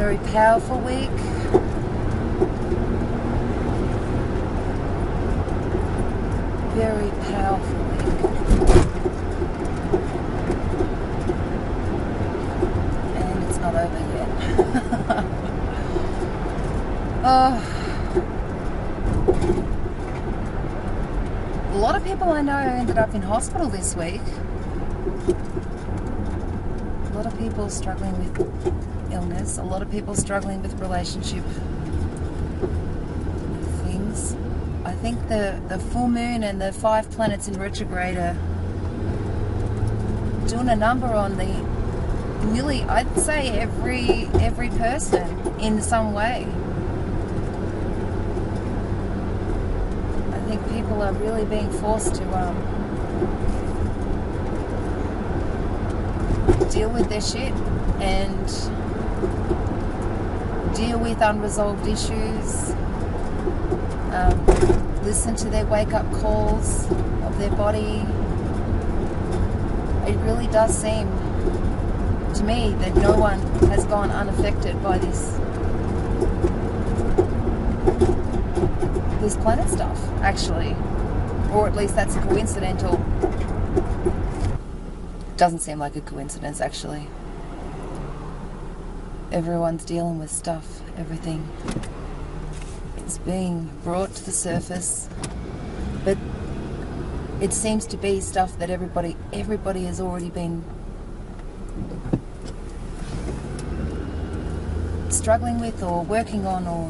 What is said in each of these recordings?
Very powerful week. Very powerful week. And it's not over yet. Oh. A lot of people I know ended up in hospital this week. A lot of people struggling with illness. A lot of people struggling with relationship things. I think the full moon and the 5 planets in retrograde are doing a number on the nearly, I'd say, every person in some way. I think people are really being forced to deal with their shit and deal with unresolved issues. Listen to their wake-up calls of their body. It really does seem to me that no one has gone unaffected by this planet stuff, actually. Or at least that's a coincidental. Doesn't seem like a coincidence, actually. Everyone's dealing with stuff, everything. It's being brought to the surface, but it seems to be stuff that everybody has already been struggling with or working on, or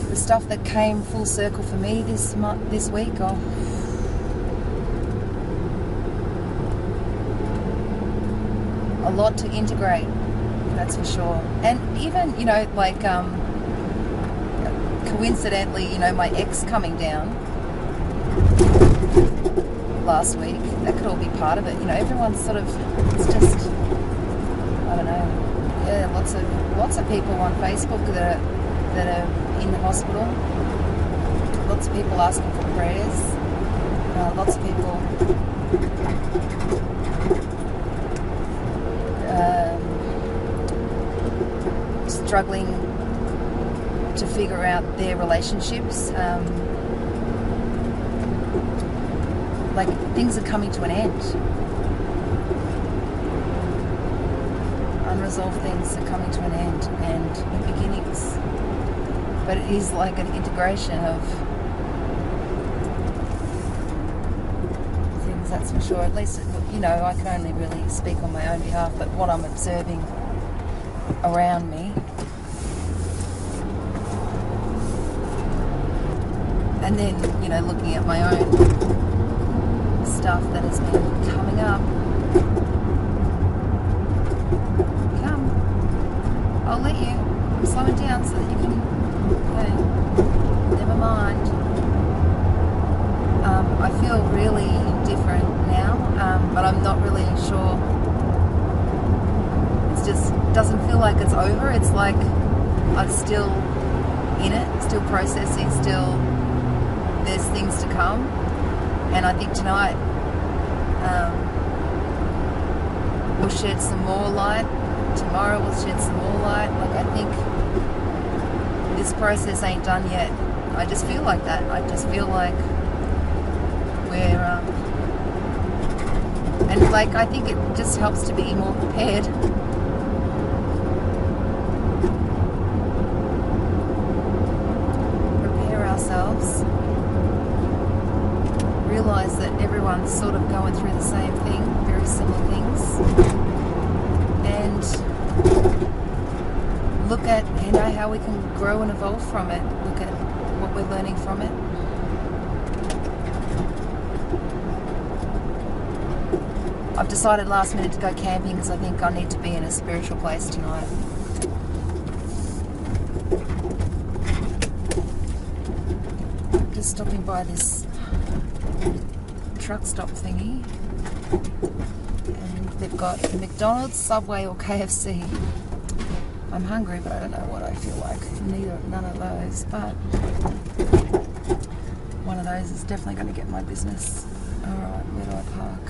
the stuff that came full circle for me this week. Oh, a lot to integrate. That's for sure. And even, like, coincidentally, my ex coming down last week, that could all be part of it. Everyone's sort of, it's just, I don't know. Yeah, lots of people on Facebook that are in the hospital. Lots of people asking for prayers. Lots of people struggling to figure out their relationships. Like, things are coming to an end. Unresolved things are coming to an end and new beginnings. But it is like an integration of things, that's for sure. At least, I can only really speak on my own behalf, but what I'm observing around me. And then, looking at my own stuff that has been coming up. Come. I'll let you. I'm slowing down so that you can... Okay. Never mind. I feel really different now, but I'm not really sure. It just doesn't feel like it's over. It's like I'm still in it, still processing, still... There's things to come, and I think tonight we'll shed some more light. Tomorrow we'll shed some more light. Like, I think this process ain't done yet. I just feel like that. I just feel like we're and like, I think it just helps to be more prepared. Prepare ourselves. Realize that everyone's sort of going through the same thing, very similar things, and look at how we can grow and evolve from it. Look at what we're learning from it. I've decided last minute to go camping because I think I need to be in a spiritual place tonight. Just stopping by this truck stop thingy, and they've got McDonald's, Subway or KFC. I'm hungry, but I don't know what I feel like. None of those, but one of those is definitely going to get my business. Alright, where do I park?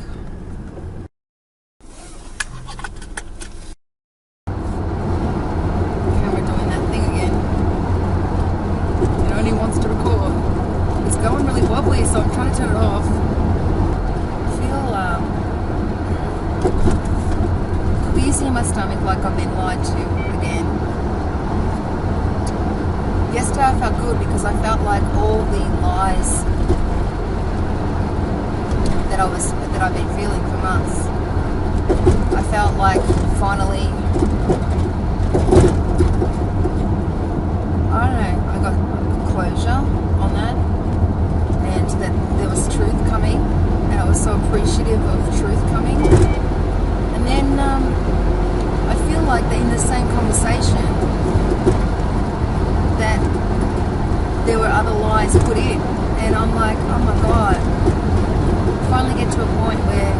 my stomach like I've been lied to again. Yesterday I felt good because I felt like all the lies that I've been feeling for months, I felt like finally, I don't know, I got closure on that, and that there was truth coming, and I was so appreciative of truth coming. And then I feel like that in the same conversation that there were other lies put in, and I'm like, oh my God, finally get to a point where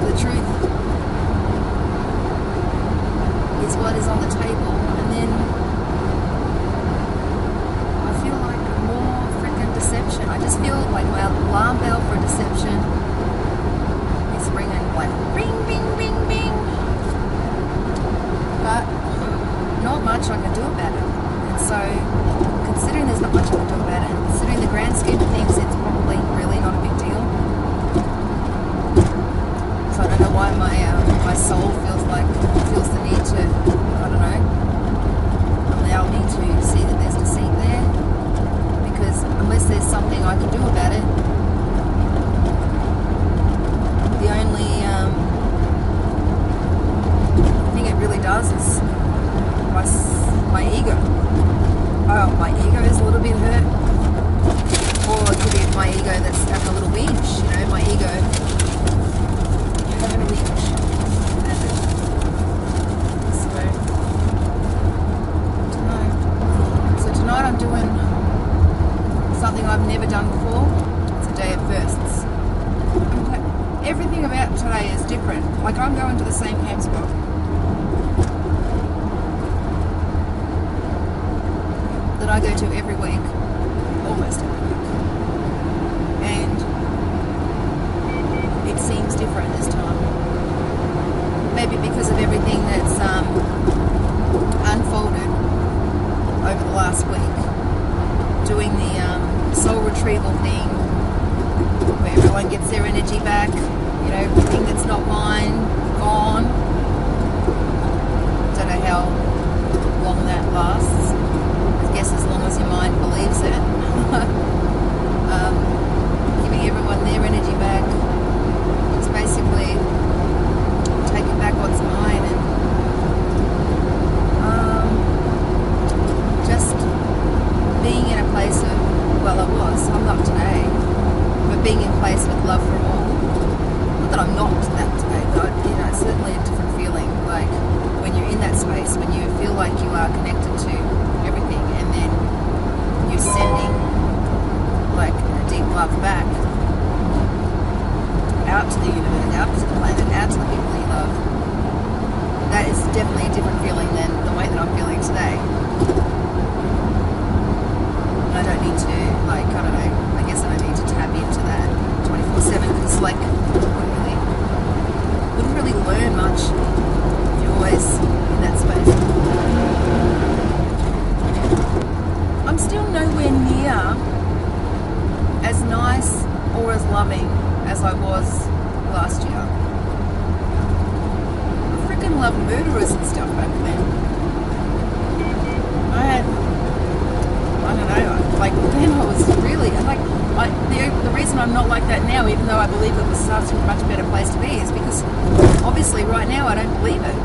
the truth is what is on the table, and then I feel like more freaking deception. I just feel like my alarm bell for deception is ringing, like ring, ring, ring, ring. But not much I can do about it. And so, considering there's not much I can do about it, and considering the grand scheme of things, it's probably really not a big deal. So I don't know why my soul feels the need to, I don't know, allow me to see that there's deceit there. Because unless there's something I can do about it, the only thing it really does is my ego. Oh, my ego is a little bit hurt, or it could be my ego that's having a little whinge. You know, my ego having a whinge. So tonight I'm doing something I've never done before. It's a day of firsts. Everything about today is different. Like, I'm going to the same camp spot that I go to every week, almost every week, and it seems different this time. Maybe because of everything that's unfolded over the last week, doing the soul retrieval thing, where everyone gets their energy back, you know, everything that's not mine, gone. Don't know how long that lasts. I guess as long as your mind believes it. Giving everyone their energy back. It's basically taking back what's mine, and just being in a place of, well, I'm not today, but being in a place with love for all. Not that I'm not that today, but you know, it's certainly a different feeling. Like when you're in that space, when you feel like you are connected to everything, and then you're sending like a deep love back out to the universe, out to the planet, out to the people that you love. That is definitely a different feeling than the way that I'm feeling today. I don't need to, like, I don't know, I guess I don't need to tap into that 24/7, because like wouldn't really learn much if you're always in that space. I'm still nowhere near as nice or as loving as I was last year. I freaking loved murderers and stuff back then. I don't know, like then I was really, like, the reason I'm not like that now, even though I believe it was such a much better place to be, is because obviously right now I don't believe it.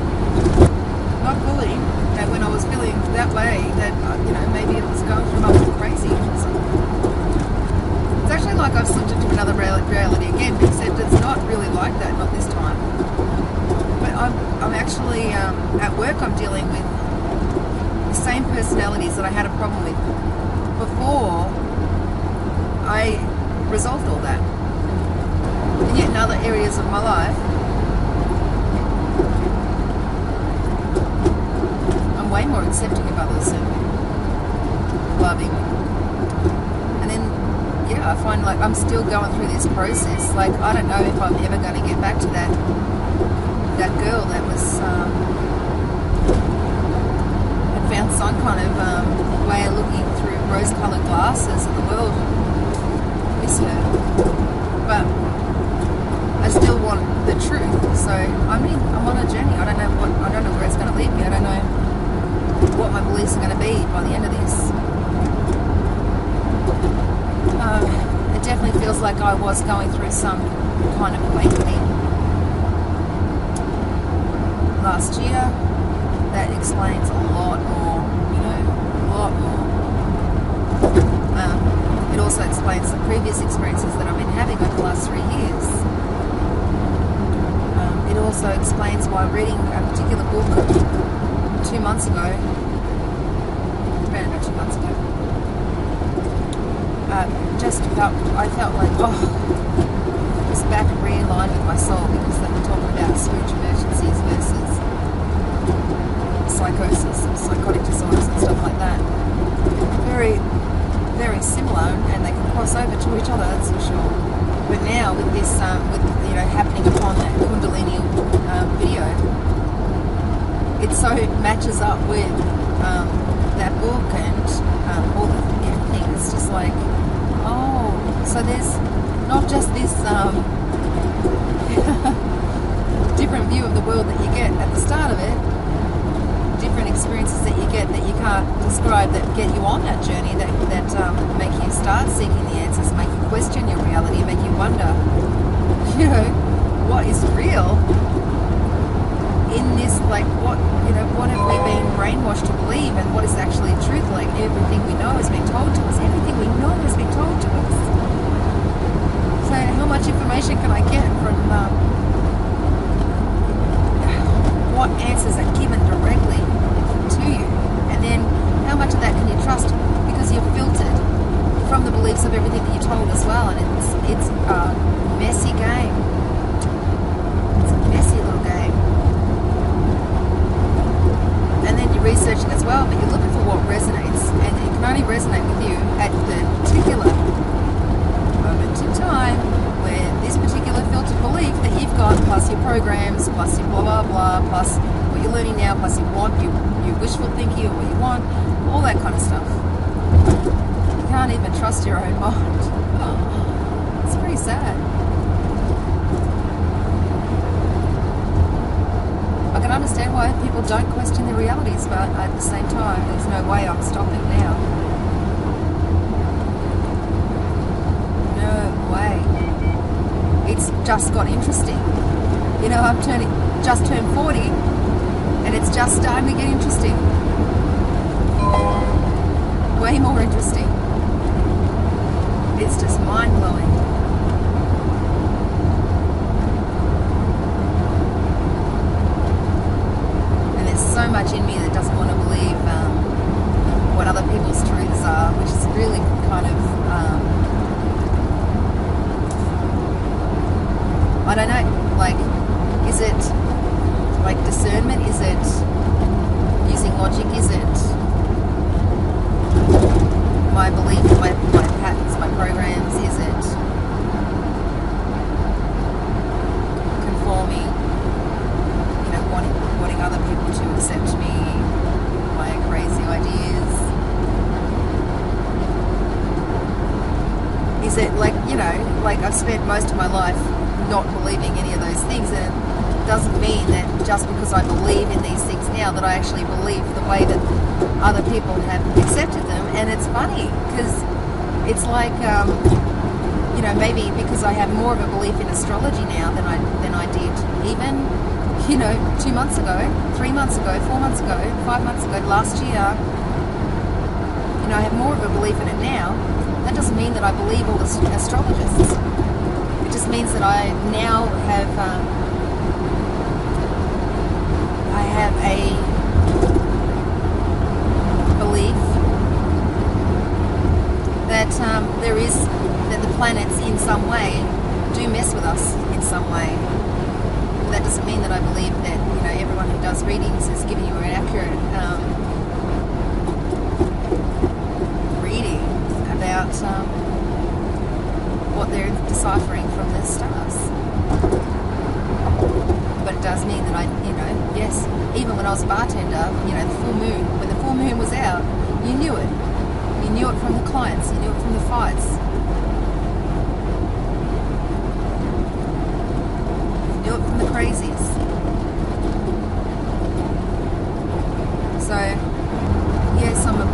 Not fully, that when I was feeling that way, that, you know, maybe it was going from up crazy. It's actually like I've slipped into another reality again, except it's not really like that, not this time. But I'm actually, at work I'm dealing with the same personalities that I had a problem with before I resolved all that. And yet in other areas of my life, I'm way more accepting of others and loving. And then, yeah, I find like I'm still going through this process. Like, I don't know if I'm ever going to get back to that girl that was had found some kind of way of looking through rose-coloured glasses at the world. Miss her, but I still want the truth. So read by the end of this. It definitely feels like I was going through some kind of awakening last year. That explains a lot more, a lot more. It also explains the previous experiences that I've been having over the last 3 years. It also explains why reading a particular book 2 months ago, around about 2 months ago, I felt like, just back and realigned with my soul, because they were talking about spiritual emergencies versus psychosis and psychotic disorders and stuff like that. Very, very similar, and they can cross over to each other, that's for sure. But now with this, happening upon that Kundalini video, it so matches up with that book and all the everything. It's just like, so there's not just this different view of the world that you get at the start of it, different experiences that you get that you can't describe, that get you on that journey, that make you start seeking the answers, make you question your reality, make you wonder, what is real in this, like, what have we been brainwashed to believe, and what is actually truth? Like, everything we know has been told to us, everything we know has been told to us. So how much information can I get from what answers are given directly to you, and then how much of that can you trust because you're filtered from the beliefs of everything that you're told as well? And it's a messy game. It's a messy little game. And then you're researching as well, but you're looking for what resonates, and it can only resonate with you at the particular moment in time where this particular filtered belief that you've got, plus your programs, plus your blah blah blah, plus what you're learning now, plus you want, your wishful thinking or what you want, all that kind of stuff. You can't even trust your own mind. It's pretty sad. I can understand why people don't question their realities, but at the same time, there's no way I'm stopping now. No way. It's just got interesting. I've just turned 40, and it's just starting to get interesting. Way more interesting. It's just mind-blowing. And there's so much in me that doesn't want to believe what other people's truths are, which is really kind of, I don't know, like, is it like discernment? Is it using logic? Is it my belief in my patterns, my programs? Is it conforming, wanting other people to accept me, my crazy ideas? Is it like, I've spent most of my life not believing any of those things, and it doesn't mean that just because I believe in these things now that I actually believe the way that other people have accepted them. And it's funny because it's like, maybe because I have more of a belief in astrology now than I did even, 2 months ago, 3 months ago, 4 months ago, 5 months ago, last year. I have more of a belief in it now. That doesn't mean that I believe all the astrologists. It just means that I now have a belief that that the planets in some way do mess with us in some way. But that doesn't mean that I believe that everyone who does readings is giving you an accurate reading about what they're deciphering from the stars. But it does mean that yes, even when I was a bartender, the full moon, when the full moon was out, you knew it. You knew it from the clients, you knew it from the fights. You knew it from the crazies. So, yes, I'm a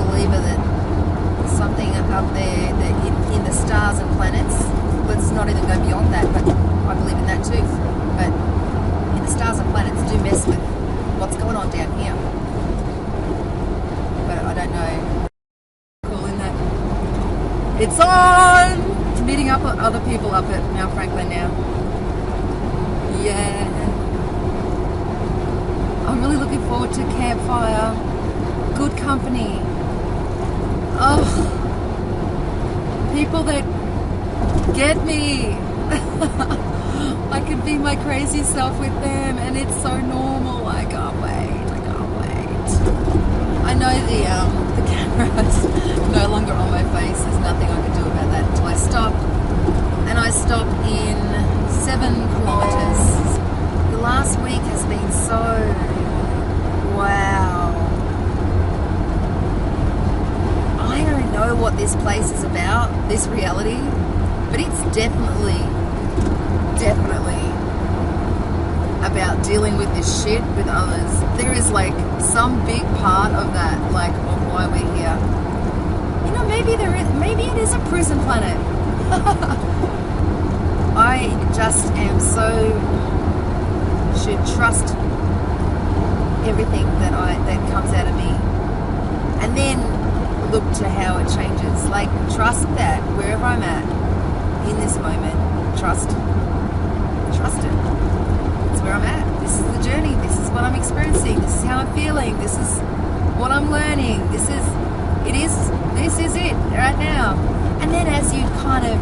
on! Meeting up with other people up at Mount Franklin now. Yeah. I'm really looking forward to campfire. Good company. Oh, people that get me. I could be my crazy self with them, and it's so normal. I can't wait. I can't wait. I know the camera's no longer on my face. There's nothing I can do about that until I stop. And I stop in 7 kilometers. The last week has been so wow. I don't know what this place is about, this reality, but it's definitely about dealing with this shit with others. There is like some big part of that, like of why we're here. You know, maybe it is a prison planet. I just am should trust everything that comes out of me, and then look to how it changes. Like, trust that wherever I'm at in this moment, trust it. It's where I'm at. This is the journey. This is what I'm experiencing. This is how I'm feeling. This is what I'm learning. This is it right now. And then as you kind of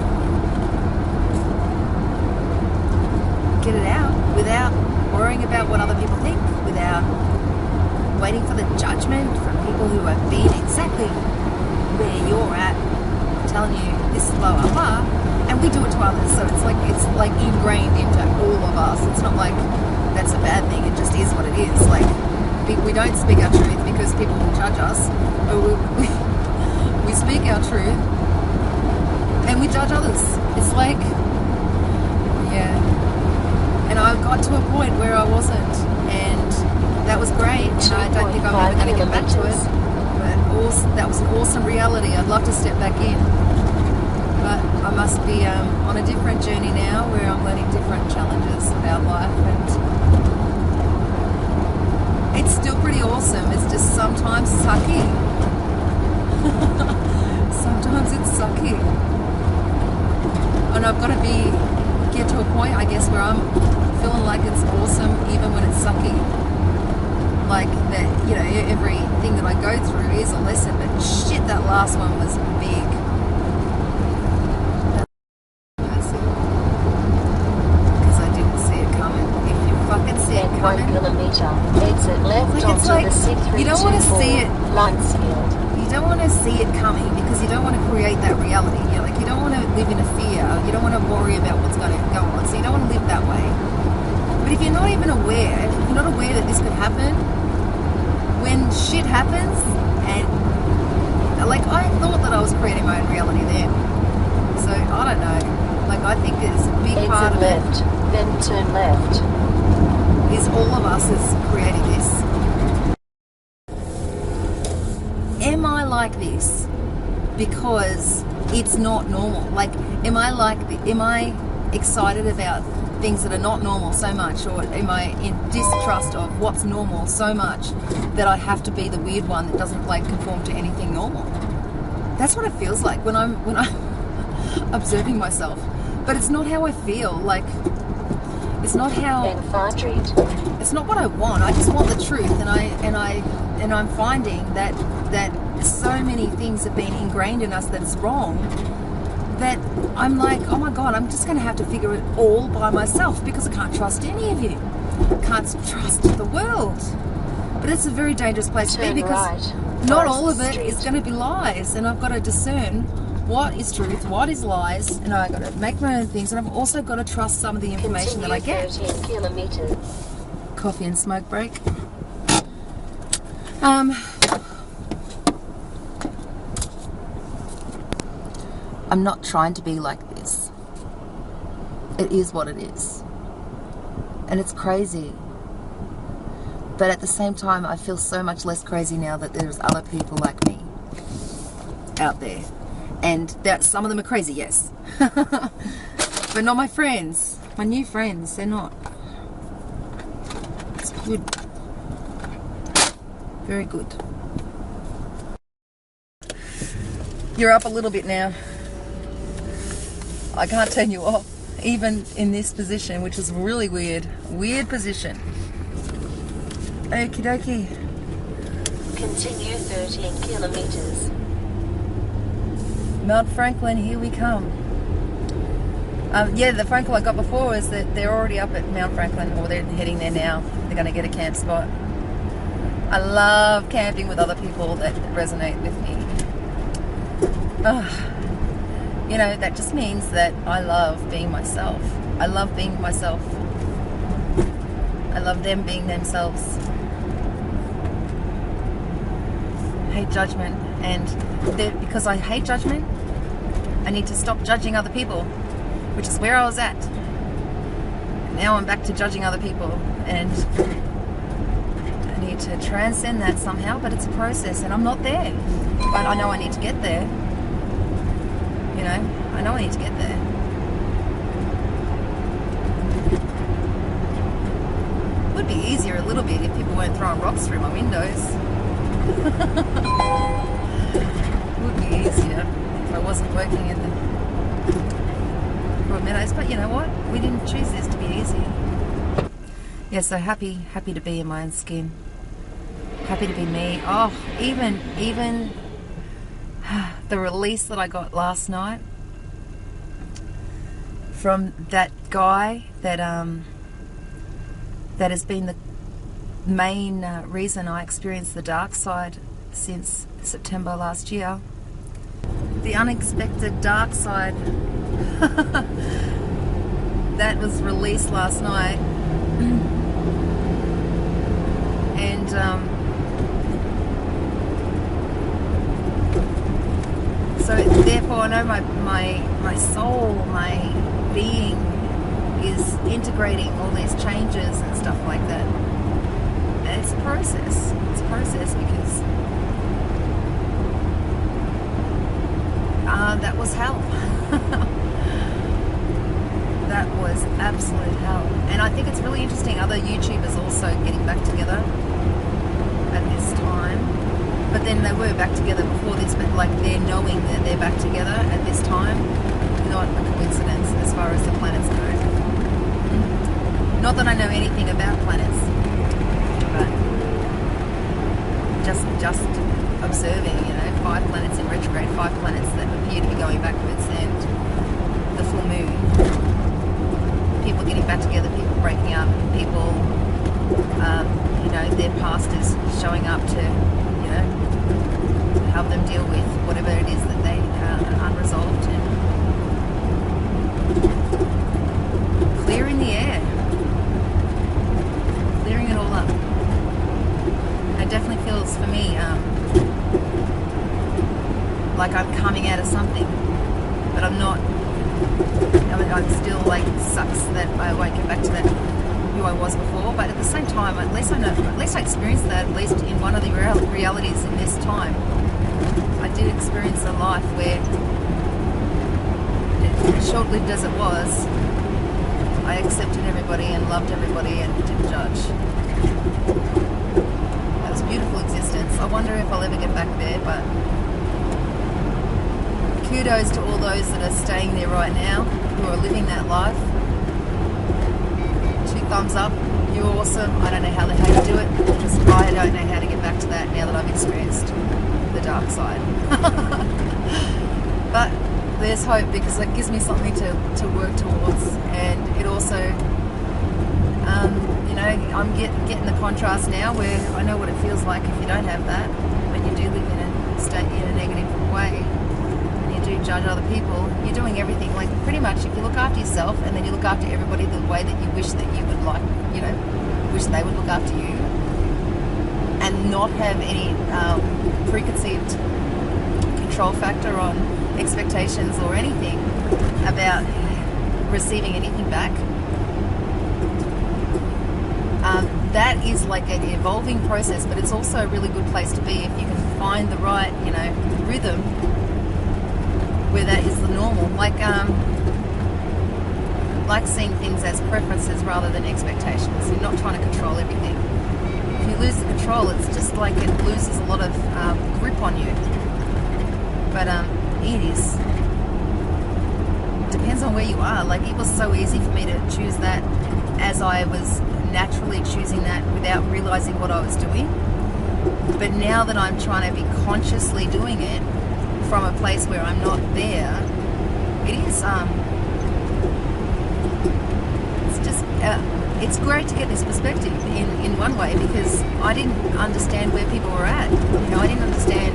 get it out without worrying about what other people think, without waiting for the judgment from people who have been exactly where you're at, telling you this is blah blah blah, and we do it to others. So it's like ingrained into all of us. It's not like that's a bad thing. It just is what it is. Like, we don't speak our truth because people will judge us, or we speak our truth and we judge others. It's like, yeah. And I got to a point where I wasn't, and that was great, and I don't think I'm ever going to get back to it, but that was an awesome reality. I'd love to step back in, but I must be on a different journey now, where I'm learning different challenges about life, and it's still pretty awesome. It's just sometimes sucky. Sometimes it's sucky, and I've got to get to a point, I guess, where I'm feeling like it's awesome even when it's sucky. Like that, you know, everything that I go through is a lesson, but shit, that last one was big. Because I didn't see it coming. If you fucking see it coming, 1 kilometer, exit left like, onto like, the C324 you don't want to see it. Lancefield. You don't want to see it coming because you don't want to create that reality. You're like, you don't want to live in a fear. You don't want to worry about what's going to go on. So you don't want to live that way. But if you're not even aware, if you're not aware that this could happen, when shit happens, and like, I thought that I was creating my own reality then. So I don't know. Like, I think it's a big part of left, then turn left. Is all of us is creating this. Am I like this because it's not normal? Like, am I excited about things that are not normal so much, or am I in distrust of what's normal so much that I have to be the weird one that doesn't like conform to anything normal? That's what it feels like when I'm observing myself. But it's not how I feel. Like, it's not how. It's not what I want. I just want the truth, and I'm finding that so many things have been ingrained in us that it's wrong, that I'm like, oh my God, I'm just going to have to figure it all by myself because I can't trust any of you. I can't trust the world. But it's a very dangerous place to be, because not all of it is going to be lies, and I've got to discern what is truth, what is lies, and I've got to make my own things, and I've also got to trust some of the information that I get. 13 kilometers. Coffee and smoke break. I'm not trying to be like this. It is what it is. And it's crazy. But at the same time, I feel so much less crazy now that there's other people like me out there. And that some of them are crazy, yes. But not my friends. My new friends, they're not. It's good. Very good. You're up a little bit now. I can't turn you off, even in this position, which is really weird. Weird position. Okie dokie. Continue 13 kilometers. Mount Franklin, here we come. Yeah, the phone call I got before was that they're already up at Mount Franklin, or they're heading there now. They're going to get a camp spot. I love camping with other people that resonate with me. You know, that just means that I love being myself. I love being myself. I love them being themselves. Hate judgment, and because I hate judgment, I need to stop judging other people, which is where I was at. Now I'm back to judging other people, and I need to transcend that somehow, but it's a process, and I'm not there. But I know I need to get there. You know, I know I need to get there. It would be easier a little bit if people weren't throwing rocks through my windows. It would be easier if I wasn't working in the Broadmeadows, but you know what? We didn't choose this to be easy. Yeah, so happy to be in my own skin. Happy to be me. Oh, even the release that I got last night from that guy that has been the main reason I experienced the dark side since September last year. The unexpected dark side that was released last night, and so therefore I know my soul, my being is integrating all these changes and stuff like that. And it's a process. It's a process because that was hell. That was absolute hell. And I think it's really interesting, other YouTubers also getting back together at this time. But then they were back together before this, but like they're knowing that they're back together at this time. Not a coincidence as far as the planets go. Not that I know anything about planets, but just observing, you know, 5 planets in retrograde, 5 planets that appear to be going backwards, and the full moon. People getting back together, people breaking up, people, you know, their past is showing up to, you know, help them deal with whatever it is that they are unresolved, and clearing the air, clearing it all up. It definitely feels for me like I'm coming out of something, but I'm not. I mean, I'm still like, sucks that I won't get back to that who I was before, but at the same time, at least I know, at least I experienced that, at least in one of the realities in this time. I did experience a life where, as short-lived as it was, I accepted everybody and loved everybody and didn't judge. That was a beautiful existence. I wonder if I'll ever get back there, but kudos to all those that are staying there right now, who are living that life. 2 thumbs up. You're awesome. I don't know how the heck you do it, because I don't know how to get back to that now that I've experienced the dark side. But there's hope, because it gives me something to work towards, and it also, you know, I'm getting the contrast now where I know what it feels like if you don't have that, when you do live in a state in a negative way. Do judge other people, you're doing everything, like pretty much if you look after yourself and then you look after everybody the way that you wish that you would like, you know, wish they would look after you, and not have any preconceived control factor on expectations or anything about receiving anything back, that is like an evolving process, but it's also a really good place to be if you can find the right, you know, rhythm where that is the normal, like seeing things as preferences rather than expectations. You're not trying to control everything. If you lose the control, it's just like it loses a lot of grip on you. But it is depends on where you are. Like, it was so easy for me to choose that as I was naturally choosing that without realizing what I was doing. But now that I'm trying to be consciously doing it from a place where I'm not there, it is, it's just, it's great to get this perspective in one way, because I didn't understand where people were at. You know, I didn't understand,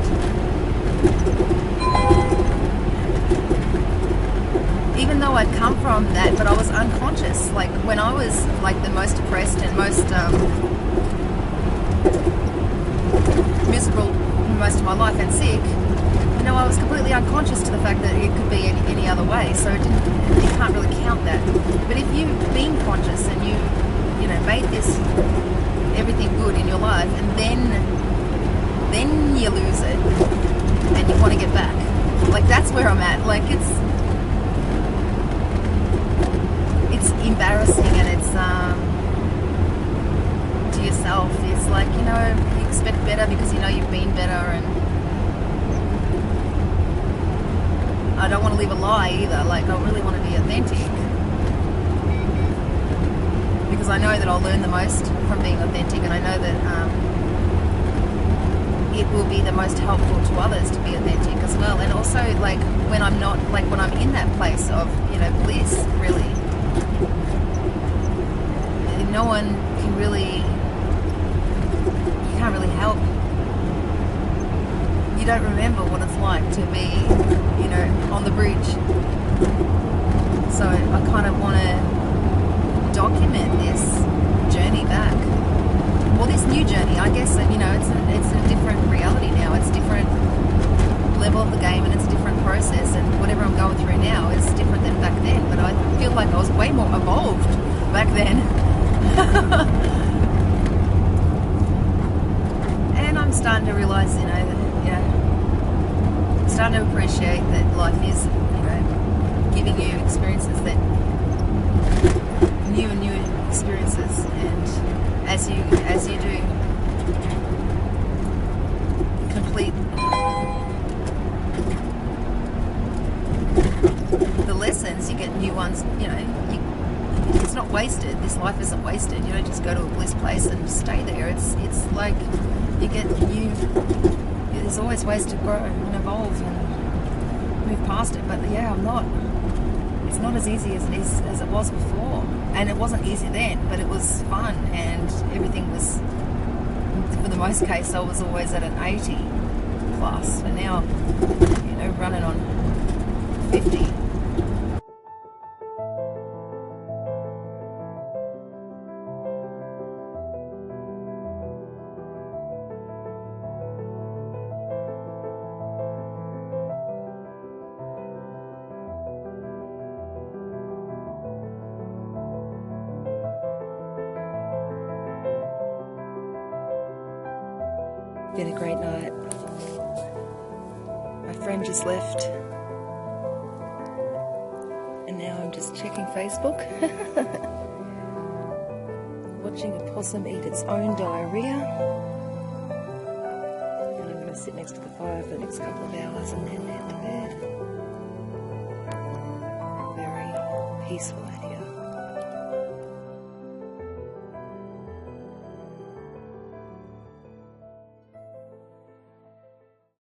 even though I'd come from that, but I was unconscious. Like, when I was like the most depressed and most miserable most of my life and sick, you know, I was completely unconscious to the fact that it could be any other way. So you can't really count that. But if you've been conscious and you know, made this everything good in your life, and then you lose it and you want to get back. Like, that's where I'm at. Like, it's embarrassing, and it's to yourself. It's like, you know, you expect better because you know you've been better, and I don't want to live a lie either. Like, I really want to be authentic, because I know that I'll learn the most from being authentic, and I know that it will be the most helpful to others to be authentic as well. And also, like, when I'm not, like, when I'm in that place of, you know, bliss, really, no one can really, you can't really help. You don't remember what it's like to be, you know, on the bridge. So I kind of want to document this journey back. Well, this new journey, I guess, you know, it's a different reality now. It's a different level of the game, and it's a different process, and whatever I'm going through now is different than back then. But I feel like I was way more evolved back then. And I'm starting to realize, you know, that, you know, starting to appreciate that life is, you know, giving you experiences that, new and new experiences, and as you do complete the lessons, you get new ones. You know, it's not wasted. This life isn't wasted. You don't just go to a bliss place and stay there. It's like you get new. There's always ways to grow and evolve and move past it. But yeah, it's not as easy as it was before. And it wasn't easy then, but it was fun, and everything was, for the most case, I was always at an 80 plus, and now, you know, running on 50. Been a great night. My friend just left, and now I'm just checking Facebook, watching a possum eat its own diarrhea, and I'm going to sit next to the fire for the next couple of hours and then head to bed. Very peaceful.